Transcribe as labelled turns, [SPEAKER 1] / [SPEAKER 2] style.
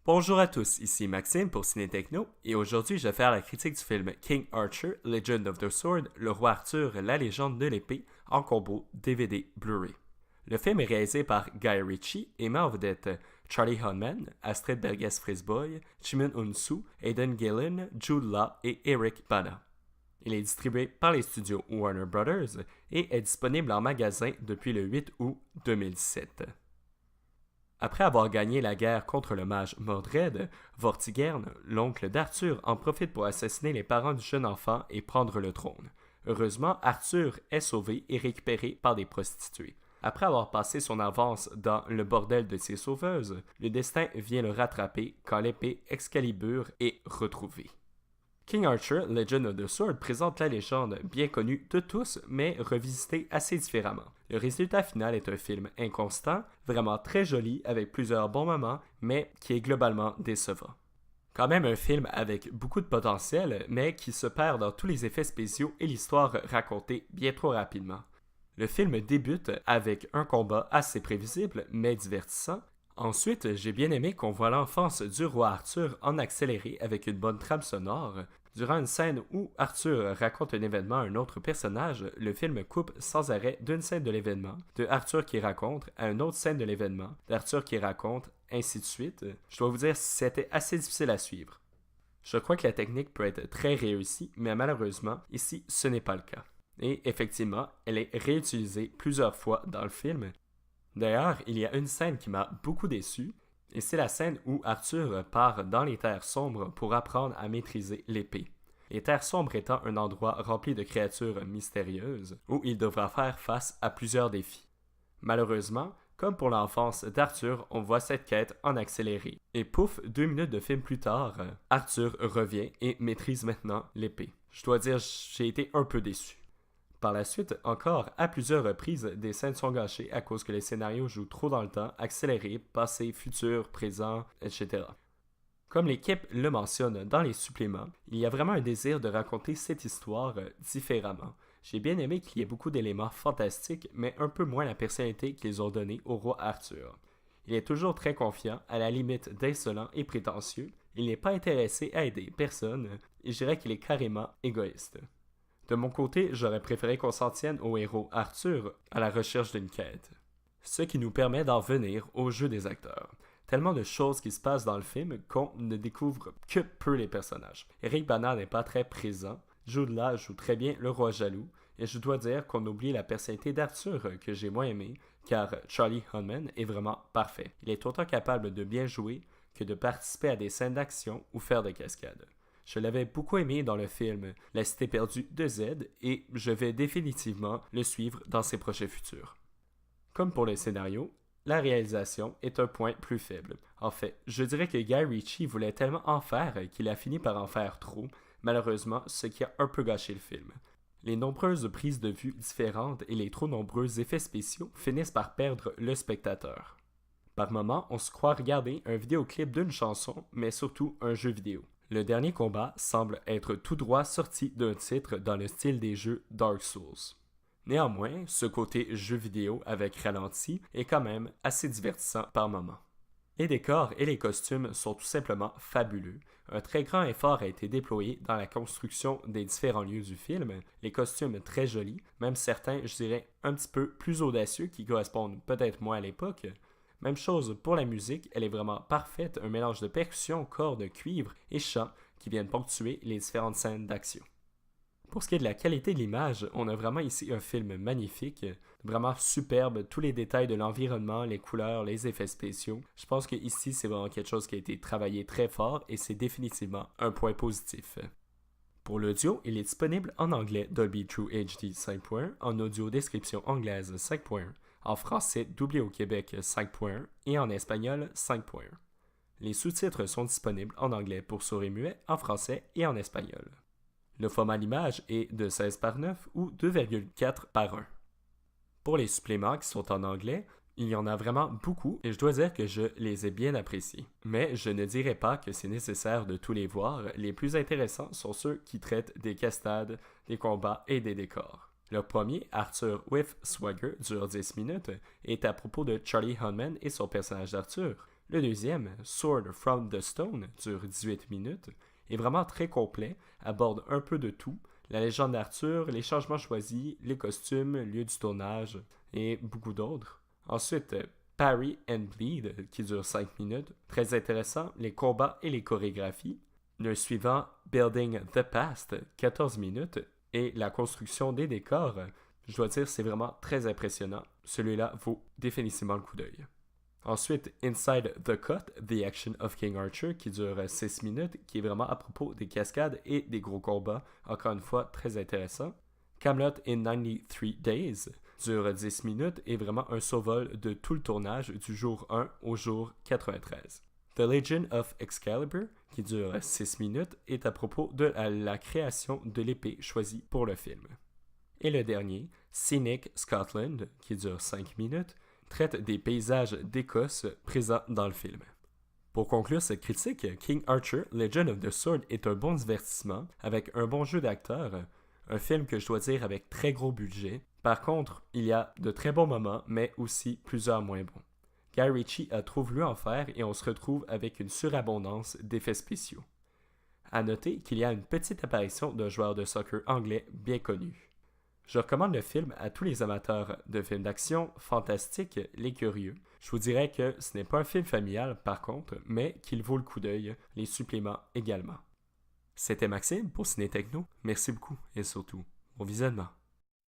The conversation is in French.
[SPEAKER 1] Bonjour à tous, ici Maxime pour Ciné Techno et aujourd'hui je vais faire la critique du film King Arthur, Legend of the Sword, Le Roi Arthur, La Légende de l'Épée en combo DVD Blu-ray. Le film est réalisé par Guy Ritchie et met en vedette Charlie Hunnam, Astrid Berges-Frisboy, Chimin Unsu, Aidan Gillen, Jude Law et Eric Bana. Il est distribué par les studios Warner Brothers et est disponible en magasin depuis le 8 août 2017. Après avoir gagné la guerre contre le mage Mordred, Vortigern, l'oncle d'Arthur, en profite pour assassiner les parents du jeune enfant et prendre le trône. Heureusement, Arthur est sauvé et récupéré par des prostituées. Après avoir passé son avance dans le bordel de ses sauveuses, le destin vient le rattraper quand l'épée Excalibur est retrouvée. King Arthur, Legend of the Sword présente la légende bien connue de tous, mais revisitée assez différemment. Le résultat final est un film inconstant, vraiment très joli, avec plusieurs bons moments, mais qui est globalement décevant. Quand même un film avec beaucoup de potentiel, mais qui se perd dans tous les effets spéciaux et l'histoire racontée bien trop rapidement. Le film débute avec un combat assez prévisible, mais divertissant. Ensuite, j'ai bien aimé qu'on voit l'enfance du roi Arthur en accéléré avec une bonne trame sonore. Durant une scène où Arthur raconte un événement à un autre personnage, le film coupe sans arrêt d'une scène de l'événement, de Arthur qui raconte à une autre scène de l'événement, d'Arthur qui raconte, ainsi de suite. Je dois vous dire, c'était assez difficile à suivre. Je crois que la technique peut être très réussie, mais malheureusement, ici, ce n'est pas le cas. Et effectivement, elle est réutilisée plusieurs fois dans le film. D'ailleurs, il y a une scène qui m'a beaucoup déçu, et c'est la scène où Arthur part dans les terres sombres pour apprendre à maîtriser l'épée. Les terres sombres étant un endroit rempli de créatures mystérieuses, où il devra faire face à plusieurs défis. Malheureusement, comme pour l'enfance d'Arthur, on voit cette quête en accéléré. Et pouf, 2 minutes de film plus tard, Arthur revient et maîtrise maintenant l'épée. Je dois dire, j'ai été un peu déçu. Par la suite, encore, à plusieurs reprises, des scènes sont gâchées à cause que les scénarios jouent trop dans le temps, accéléré, passé, futur, présent, etc. Comme l'équipe le mentionne dans les suppléments, il y a vraiment un désir de raconter cette histoire différemment. J'ai bien aimé qu'il y ait beaucoup d'éléments fantastiques, mais un peu moins la personnalité qu'ils ont donnée au roi Arthur. Il est toujours très confiant, à la limite d'insolent et prétentieux, il n'est pas intéressé à aider personne, et je dirais qu'il est carrément égoïste. De mon côté, j'aurais préféré qu'on s'en tienne au héros Arthur à la recherche d'une quête. Ce qui nous permet d'en venir au jeu des acteurs. Tellement de choses qui se passent dans le film qu'on ne découvre que peu les personnages. Eric Bana n'est pas très présent, Jude Law joue très bien le roi jaloux, et je dois dire qu'on oublie la personnalité d'Arthur que j'ai moins aimé, car Charlie Hunnam est vraiment parfait. Il est autant capable de bien jouer que de participer à des scènes d'action ou faire des cascades. Je l'avais beaucoup aimé dans le film La Cité perdue de Z et je vais définitivement le suivre dans ses projets futurs. Comme pour le scénario, la réalisation est un point plus faible. En fait, je dirais que Guy Ritchie voulait tellement en faire qu'il a fini par en faire trop, malheureusement, ce qui a un peu gâché le film. Les nombreuses prises de vue différentes et les trop nombreux effets spéciaux finissent par perdre le spectateur. Par moments, on se croit regarder un vidéoclip d'une chanson, mais surtout un jeu vidéo. Le dernier combat semble être tout droit sorti d'un titre dans le style des jeux Dark Souls. Néanmoins, ce côté jeu vidéo avec ralenti est quand même assez divertissant par moments. Les décors et les costumes sont tout simplement fabuleux. Un très grand effort a été déployé dans la construction des différents lieux du film. Les costumes très jolis, même certains, je dirais, un petit peu plus audacieux qui correspondent peut-être moins à l'époque. Même chose pour la musique, elle est vraiment parfaite, un mélange de percussions, cordes, cuivre et chants qui viennent ponctuer les différentes scènes d'action. Pour ce qui est de la qualité de l'image, on a vraiment ici un film magnifique, vraiment superbe, tous les détails de l'environnement, les couleurs, les effets spéciaux. Je pense que ici c'est vraiment quelque chose qui a été travaillé très fort et c'est définitivement un point positif. Pour l'audio, il est disponible en anglais Dolby True HD 5.1, en audio description anglaise 5.1, en français doublé au Québec 5.1 et en espagnol 5.1. Les sous-titres sont disponibles en anglais pour sourds et muets, en français et en espagnol. Le format d'image est de 16 par 9 ou 2,4 par 1. Pour les suppléments qui sont en anglais, il y en a vraiment beaucoup et je dois dire que je les ai bien appréciés. Mais je ne dirais pas que c'est nécessaire de tous les voir, les plus intéressants sont ceux qui traitent des cascades, des combats et des décors. Le premier, Arthur with Swagger, dure 10 minutes, est à propos de Charlie Hunnam et son personnage d'Arthur. Le deuxième, Sword from the Stone, dure 18 minutes, est vraiment très complet, aborde un peu de tout, la légende d'Arthur, les changements choisis, les costumes, lieu du tournage et beaucoup d'autres. Ensuite, Parry and Bleed, qui dure 5 minutes, très intéressant, les combats et les chorégraphies. Le suivant, Building the Past, 14 minutes, et la construction des décors, je dois dire, c'est vraiment très impressionnant. Celui-là vaut définitivement le coup d'œil. Ensuite, Inside the Cut, The Action of King Arthur, qui dure 6 minutes, qui est vraiment à propos des cascades et des gros combats, encore une fois très intéressant. Camelot in 93 Days dure 10 minutes et vraiment un survol de tout le tournage du jour 1 au jour 93. The Legend of Excalibur, qui dure 6 minutes, est à propos de la création de l'épée choisie pour le film. Et le dernier, Scenic Scotland, qui dure 5 minutes, traite des paysages d'Écosse présents dans le film. Pour conclure cette critique, King Arthur, Legend of the Sword est un bon divertissement avec un bon jeu d'acteurs, un film que je dois dire avec très gros budget. Par contre, il y a de très bons moments, mais aussi plusieurs moins bons. Guy Ritchie a trop voulu en faire et on se retrouve avec une surabondance d'effets spéciaux. À noter qu'il y a une petite apparition d'un joueur de soccer anglais bien connu. Je recommande le film à tous les amateurs de films d'action, fantastiques, les curieux. Je vous dirais que ce n'est pas un film familial par contre, mais qu'il vaut le coup d'œil, les suppléments également. C'était Maxime pour Ciné Techno. Merci beaucoup et surtout, bon visionnement.